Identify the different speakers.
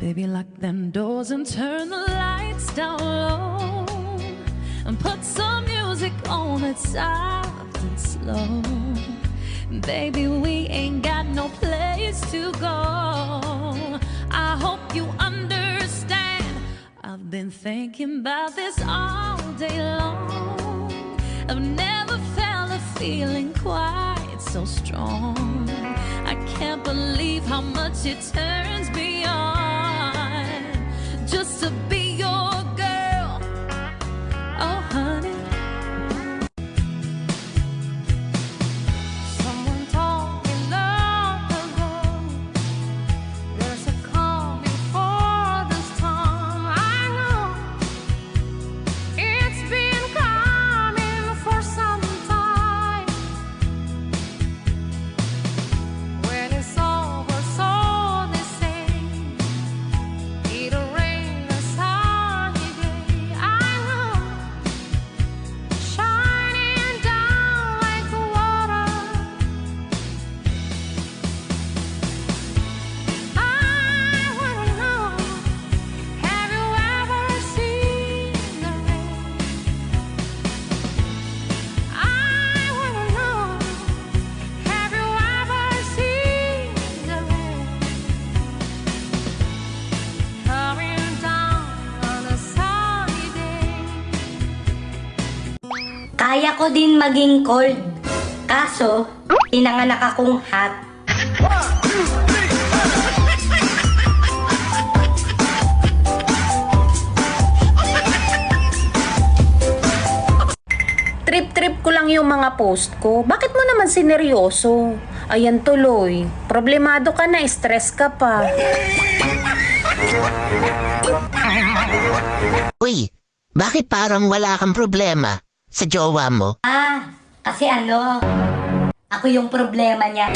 Speaker 1: Baby, lock them doors and turn the lights down low, and put some music on that's soft and slow. Baby, we ain't got no place to go. I hope you understand. I've been thinking about this all day long. I've never felt a feeling quite so strong. I can't believe how much it turns me on just to be your girl. Oh, honey. Someone told me long ago there's a calm before the storm. I know it's been coming for some time. When it's over, so they say, it'll rain a sunny day. I know, shining down like water. I wanna know, have you ever seen the rain? I wanna know, have you ever seen the rain coming down on a sunny day?
Speaker 2: Kaya ko din maging cold. Kaso, pinanganak akong hot.
Speaker 3: Trip-trip ko lang yung mga post ko. Bakit mo naman sineryoso? Ayan tuloy. Problemado ka na, stress ka pa.
Speaker 4: Uy, bakit parang wala kang problema sa jowa mo?
Speaker 2: Kasi ako yung problema niya.